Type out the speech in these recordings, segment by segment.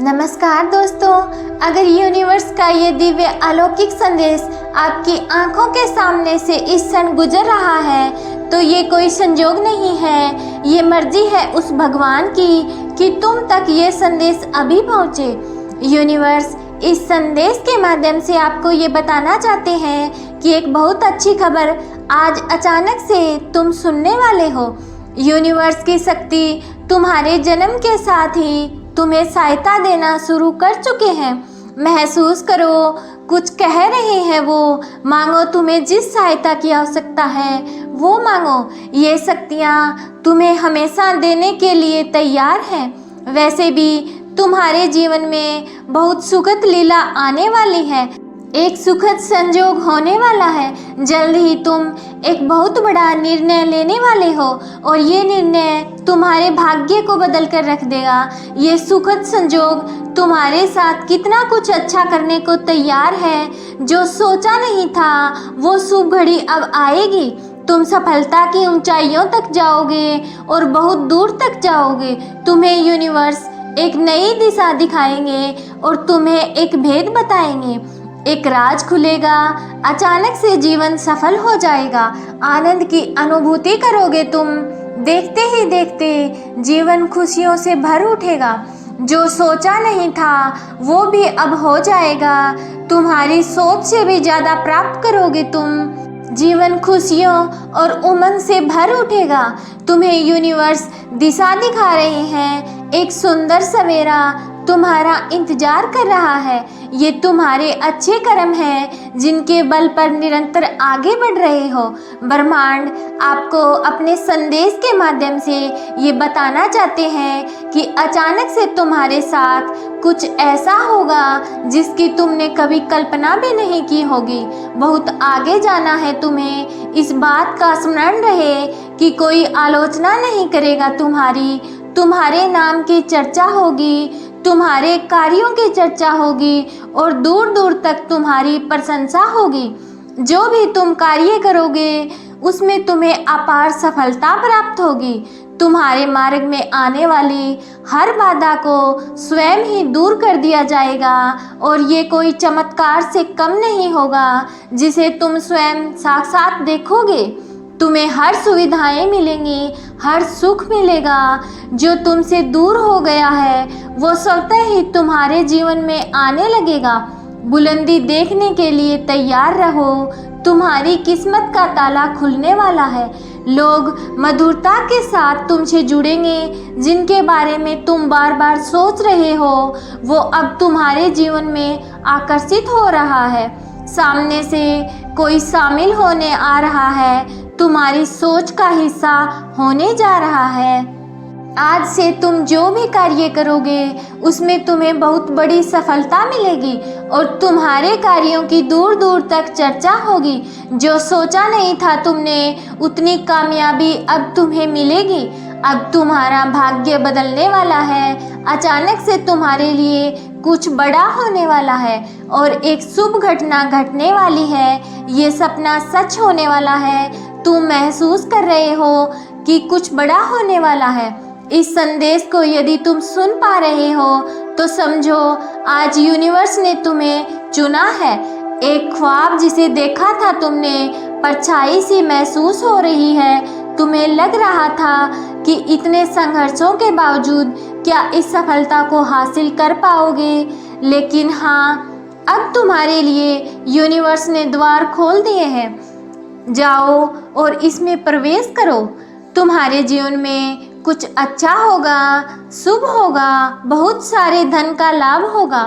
नमस्कार दोस्तों, अगर यूनिवर्स का ये दिव्य अलौकिक संदेश आपकी आंखों के सामने से इस क्षण गुजर रहा है तो ये कोई संजोग नहीं है, ये मर्जी है उस भगवान की कि तुम तक ये संदेश अभी पहुँचे। यूनिवर्स इस संदेश के माध्यम से आपको ये बताना चाहते हैं कि एक बहुत अच्छी खबर आज अचानक से तुम सुनने वाले हो। यूनिवर्स की शक्ति तुम्हारे जन्म के साथ ही तुम्हें सहायता देना शुरू कर चुके हैं। महसूस करो, कुछ कह रहे हैं वो। मांगो, तुम्हें जिस सहायता की आवश्यकता है वो मांगो। ये शक्तियाँ तुम्हें हमेशा देने के लिए तैयार हैं। वैसे भी तुम्हारे जीवन में बहुत सुखद लीला आने वाली है, एक सुखद संजोग होने वाला है। जल्द ही तुम एक बहुत बड़ा निर्णय लेने वाले हो और ये निर्णय तुम्हारे भाग्य को बदल कर रख देगा। ये सुखद संजोग तुम्हारे साथ कितना कुछ अच्छा करने को तैयार है। जो सोचा नहीं था वो शुभ घड़ी अब आएगी। तुम सफलता की ऊंचाइयों तक जाओगे और बहुत दूर तक जाओगे। तुम्हें यूनिवर्स एक नई दिशा दिखाएंगे और तुम्हें एक भेद बताएंगे। एक राज खुलेगा, अचानक से जीवन सफल हो जाएगा। आनंद की अनुभूति करोगे तुम। देखते ही देखते जीवन खुशियों से भर उठेगा। जो सोचा नहीं था वो भी अब हो जाएगा। तुम्हारी सोच से भी ज़्यादा प्राप्त करोगे तुम। जीवन खुशियों और उमंग से भर उठेगा। तुम्हें यूनिवर्स दिशा दिखा रहे हैं। एक सुंदर सवेरा तुम्हारा इंतजार कर रहा है। ये तुम्हारे अच्छे कर्म हैं जिनके बल पर निरंतर आगे बढ़ रहे हो। ब्रह्मांड आपको अपने संदेश के माध्यम से ये बताना चाहते हैं कि अचानक से तुम्हारे साथ कुछ ऐसा होगा जिसकी तुमने कभी कल्पना भी नहीं की होगी। बहुत आगे जाना है तुम्हें। इस बात का स्मरण रहे कि कोई आलोचना नहीं करेगा तुम्हारे नाम की चर्चा होगी, तुम्हारे कार्यों की चर्चा होगी और दूर दूर तक तुम्हारी प्रशंसा होगी। जो भी तुम कार्य करोगे उसमें तुम्हें अपार सफलता प्राप्त होगी। तुम्हारे मार्ग में आने वाली हर बाधा को स्वयं ही दूर कर दिया जाएगा और ये कोई चमत्कार से कम नहीं होगा जिसे तुम स्वयं साक्षात देखोगे। तुम्हें हर सुविधाएं मिलेंगी, हर सुख मिलेगा। जो तुमसे दूर हो गया है वो स्वतः ही तुम्हारे जीवन में आने लगेगा। बुलंदी देखने के लिए तैयार रहो। तुम्हारी किस्मत का ताला खुलने वाला है। लोग मधुरता के साथ तुमसे जुड़ेंगे। जिनके बारे में तुम बार बार सोच रहे हो वो अब तुम्हारे जीवन में आकर्षित हो रहा है। सामने से कोई शामिल होने आ रहा है, तुम्हारी सोच का हिस्सा होने जा रहा है। आज से तुम जो भी कार्य करोगे उसमें तुम्हें बहुत बड़ी सफलता मिलेगी और तुम्हारे कार्यों की दूर दूर तक चर्चा होगी। जो सोचा नहीं था तुमने उतनी कामयाबी अब तुम्हें मिलेगी। अब तुम्हारा भाग्य बदलने वाला है। अचानक से तुम्हारे लिए कुछ बड़ा होने वाला है और एक शुभ घटना घटने वाली है। ये सपना सच होने वाला है। तुम महसूस कर रहे हो कि कुछ बड़ा होने वाला है। इस संदेश को यदि तुम सुन पा रहे हो तो समझो आज यूनिवर्स ने तुम्हें चुना है। एक ख्वाब जिसे देखा था तुमने, परछाई सी महसूस हो रही है। तुम्हें लग रहा था कि इतने संघर्षों के बावजूद क्या इस सफलता को हासिल कर पाओगे, लेकिन हाँ, अब तुम्हारे लिए यूनिवर्स ने द्वार खोल दिए हैं। जाओ और इसमें प्रवेश करो। तुम्हारे जीवन में कुछ अच्छा होगा, शुभ होगा। बहुत सारे धन का लाभ होगा।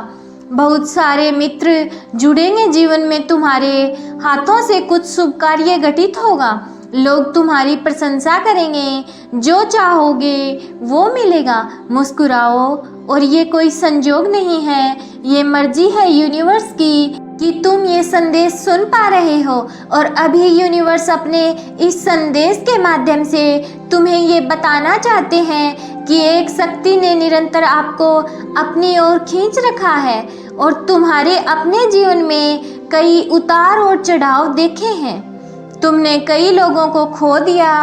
बहुत सारे मित्र जुड़ेंगे जीवन में। तुम्हारे हाथों से कुछ शुभ कार्य घटित होगा। लोग तुम्हारी प्रशंसा करेंगे। जो चाहोगे वो मिलेगा। मुस्कुराओ और ये कोई संजोग नहीं है, ये मर्जी है यूनिवर्स की कि तुम ये संदेश सुन पा रहे हो। और अभी यूनिवर्स अपने इस संदेश के माध्यम से तुम्हें ये बताना चाहते हैं कि एक शक्ति ने निरंतर आपको अपनी ओर खींच रखा है और तुम्हारे अपने जीवन में कई उतार और चढ़ाव देखे हैं। तुमने कई लोगों को खो दिया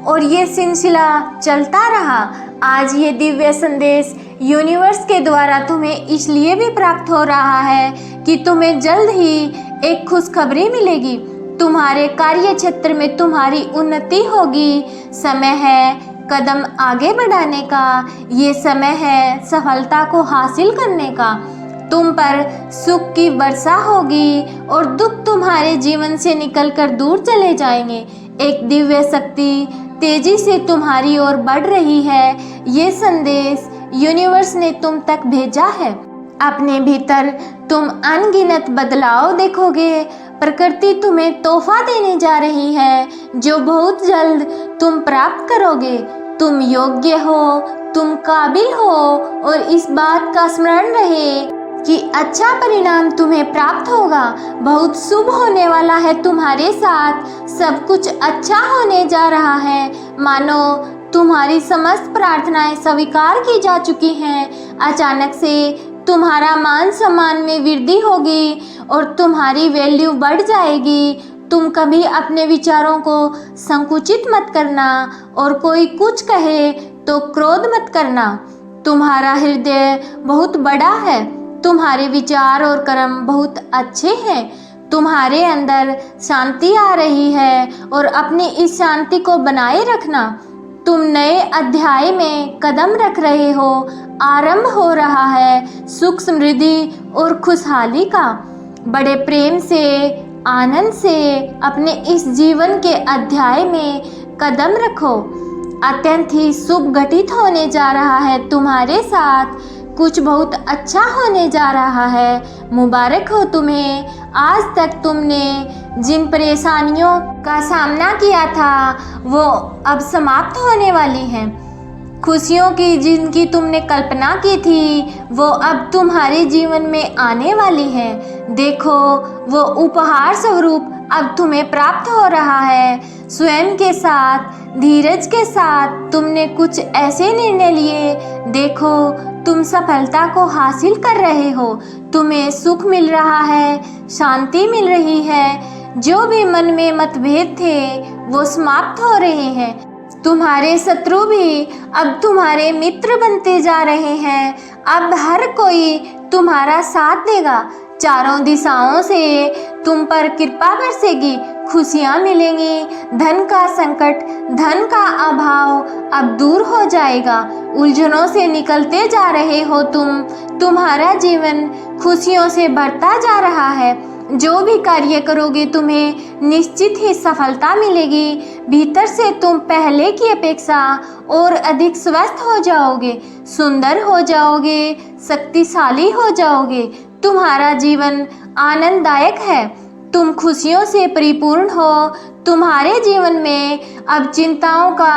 और ये सिलसिला चलता रहा। आज ये दिव्य संदेश यूनिवर्स के द्वारा तुम्हें इसलिए भी प्राप्त हो रहा है कि तुम्हें जल्द ही एक खुशखबरी मिलेगी। तुम्हारे कार्य क्षेत्र में तुम्हारी उन्नति होगी। समय है कदम आगे बढ़ाने का, ये समय है सफलता को हासिल करने का। तुम पर सुख की वर्षा होगी और दुख तुम्हारे जीवन से निकलकर दूर चले जाएंगे। एक दिव्य शक्ति तेजी से तुम्हारी ओर बढ़ रही है। ये संदेश यूनिवर्स ने तुम तक भेजा है। अपने भीतर तुम अनगिनत बदलाव देखोगे। प्रकृति तुम्हें तोहफा देने जा रही है जो बहुत जल्द तुम प्राप्त करोगे। तुम योग्य हो, तुम काबिल हो और इस बात का स्मरण रहे कि अच्छा परिणाम तुम्हें प्राप्त होगा। बहुत शुभ होने वाला है तुम्हारे साथ। सब कुछ अच्छा होने जा रहा है। मानो तुम्हारी समस्त प्रार्थनाएं स्वीकार की जा चुकी हैं। अचानक से तुम्हारा मान सम्मान में वृद्धि होगी और तुम्हारी वैल्यू बढ़ जाएगी। तुम कभी अपने विचारों को संकुचित मत करना और कोई कुछ कहे तो क्रोध मत करना। तुम्हारा हृदय बहुत बड़ा है। तुम्हारे विचार और कर्म बहुत अच्छे हैं। तुम्हारे अंदर शांति आ रही है और अपनी इस शांति को बनाए रखना। तुम नए अध्याय में कदम रख रहे हो। आरंभ हो रहा है सुख, समृद्धि और खुशहाली का। बड़े प्रेम से, आनंद से अपने इस जीवन के अध्याय में कदम रखो। अत्यंत ही शुभ घटित होने जा रहा है तुम्हारे साथ। कुछ बहुत अच्छा होने जा रहा है। मुबारक हो तुम्हें। आज तक तुमने जिन परेशानियों का सामना किया था वो अब समाप्त होने वाली हैं। खुशियों की जिनकी तुमने कल्पना की थी वो अब तुम्हारे जीवन में आने वाली है। देखो, वो उपहार स्वरूप अब तुम्हें प्राप्त हो रहा है। स्वयं के साथ, धीरज के साथ तुमने कुछ ऐसे निर्णय लिए। देखो, तुम सफलता को हासिल कर रहे हो। तुम्हें सुख मिल रहा है, शांति मिल रही है। जो भी मन में मतभेद थे वो समाप्त हो रहे हैं। तुम्हारे शत्रु भी अब तुम्हारे मित्र बनते जा रहे हैं। अब हर कोई तुम्हारा साथ देगा। चारों दिशाओं से तुम पर कृपा बरसेगी। खुशियाँ मिलेंगी। धन का संकट, धन का अभाव अब दूर हो जाएगा। उलझनों से निकलते जा रहे हो तुम। तुम्हारा जीवन खुशियों से बढ़ता जा रहा है। जो भी कार्य करोगे तुम्हें निश्चित ही सफलता मिलेगी। भीतर से तुम पहले की अपेक्षा और अधिक स्वस्थ हो जाओगे, सुंदर हो जाओगे, शक्तिशाली हो जाओगे। तुम्हारा जीवन आनंददायक है। तुम खुशियों से परिपूर्ण हो। तुम्हारे जीवन में अब चिंताओं का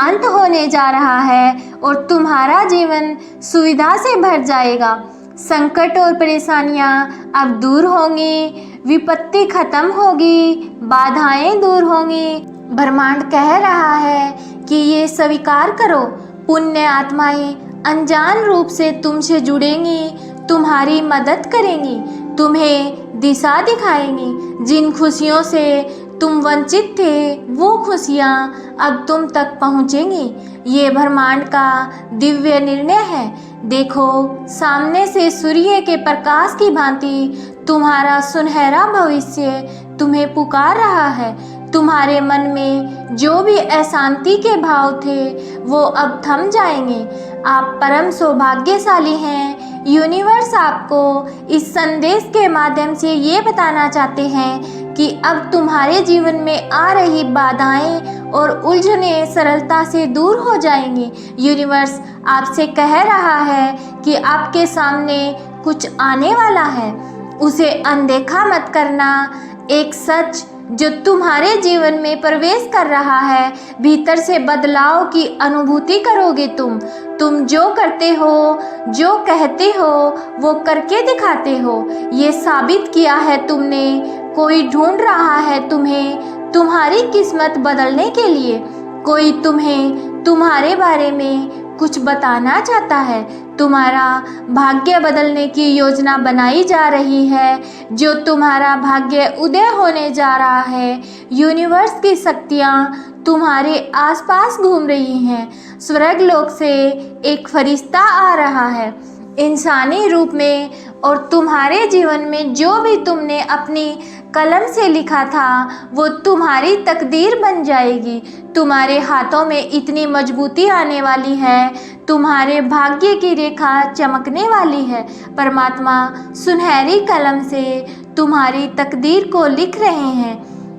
अंत होने जा रहा है और तुम्हारा जीवन सुविधा से भर जाएगा। संकट और परेशानियां अब दूर होंगी। विपत्ति खत्म होगी। बाधाएं दूर होंगी। ब्रह्मांड कह रहा है कि ये स्वीकार करो। पुण्य आत्माएं अनजान रूप से तुमसे जुड़ेंगी, तुम्हारी मदद करेंगी, तुम्हें दिशा दिखाएंगी। जिन खुशियों से तुम वंचित थे वो खुशियाँ अब तुम तक पहुँचेंगी। ये ब्रह्मांड का दिव्य निर्णय है। देखो, सामने से सूर्य के प्रकाश की भांति तुम्हारा सुनहरा भविष्य तुम्हें पुकार रहा है। तुम्हारे मन में जो भी अशांति के भाव थे वो अब थम जाएंगे। आप परम सौभाग्यशाली हैं। यूनिवर्स आपको इस संदेश के माध्यम से ये बताना चाहते हैं कि अब तुम्हारे जीवन में आ रही बाधाएं और उलझनें सरलता से दूर हो जाएंगी। यूनिवर्स आपसे कह रहा है कि आपके सामने कुछ आने वाला है। उसे अनदेखा मत करना। एक सच जो तुम्हारे जीवन में प्रवेश कर रहा है। भीतर से बदलाव की अनुभूति करोगे तुम जो करते हो, जो कहते हो वो करके दिखाते हो। ये साबित किया है तुमने। कोई ढूंढ रहा है तुम्हें, तुम्हारी किस्मत बदलने के लिए। कोई तुम्हें तुम्हारे बारे में कुछ बताना चाहता है। तुम्हारा भाग्य बदलने की योजना बनाई जा रही है, जो तुम्हारा भाग्य उदय होने जा रहा है। यूनिवर्स की शक्तियाँ तुम्हारे आसपास घूम रही हैं। स्वर्ग लोक से एक फरिश्ता आ रहा है इंसानी रूप में, और तुम्हारे जीवन में जो भी तुमने अपनी कलम से लिखा था वो तुम्हारी तकदीर बन जाएगी। तुम्हारे हाथों में इतनी मजबूती आने वाली है, तुम्हारे भाग्य की रेखा चमकने वाली है। परमात्मा सुनहरी कलम से तुम्हारी तकदीर को लिख रहे हैं।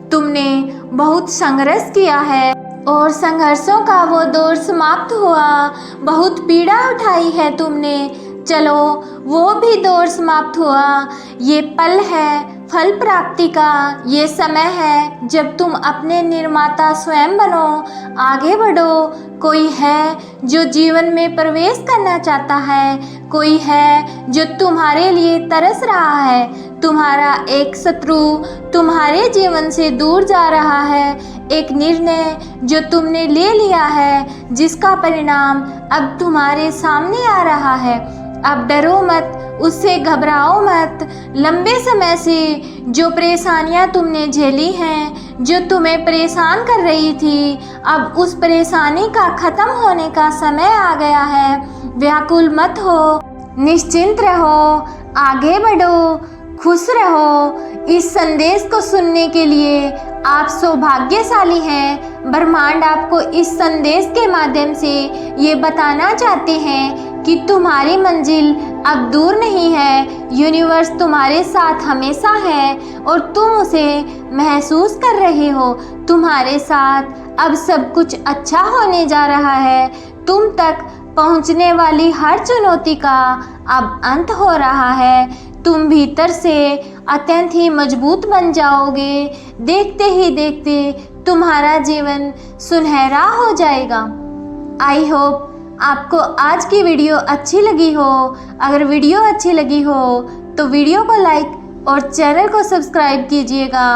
तुमने बहुत संघर्ष किया है और संघर्षों का वो दौर समाप्त हुआ। बहुत पीड़ा उठाई है तुमने, चलो वो भी दौर समाप्त हुआ। ये पल है फल प्राप्ति का, ये समय है जब तुम अपने निर्माता स्वयं बनो, आगे बढ़ो। कोई है जो जीवन में प्रवेश करना चाहता है, कोई है जो तुम्हारे लिए तरस रहा है। तुम्हारा एक शत्रु तुम्हारे जीवन से दूर जा रहा है। एक निर्णय जो तुमने ले लिया है, जिसका परिणाम अब तुम्हारे सामने आ रहा है। अब डरो मत, उससे घबराओ मत। लंबे समय से जो परेशानियां तुमने झेली हैं, जो तुम्हें परेशान कर रही थी, अब उस परेशानी का ख़त्म होने का समय आ गया है। व्याकुल मत हो, निश्चिंत रहो, आगे बढ़ो, खुश रहो। इस संदेश को सुनने के लिए आप सौभाग्यशाली हैं। ब्रह्मांड आपको इस संदेश के माध्यम से ये बताना चाहते हैं कि तुम्हारी मंजिल अब दूर नहीं है। यूनिवर्स तुम्हारे साथ हमेशा है और तुम उसे महसूस कर रहे हो। तुम्हारे साथ अब सब कुछ अच्छा होने जा रहा है। तुम तक पहुंचने वाली हर चुनौती का अब अंत हो रहा है। तुम भीतर से अत्यंत ही मजबूत बन जाओगे। देखते ही देखते तुम्हारा जीवन सुनहरा हो जाएगा। आई होप आपको आज की वीडियो अच्छी लगी हो। अगर वीडियो अच्छी लगी हो तो वीडियो को लाइक और चैनल को सब्सक्राइब कीजिएगा।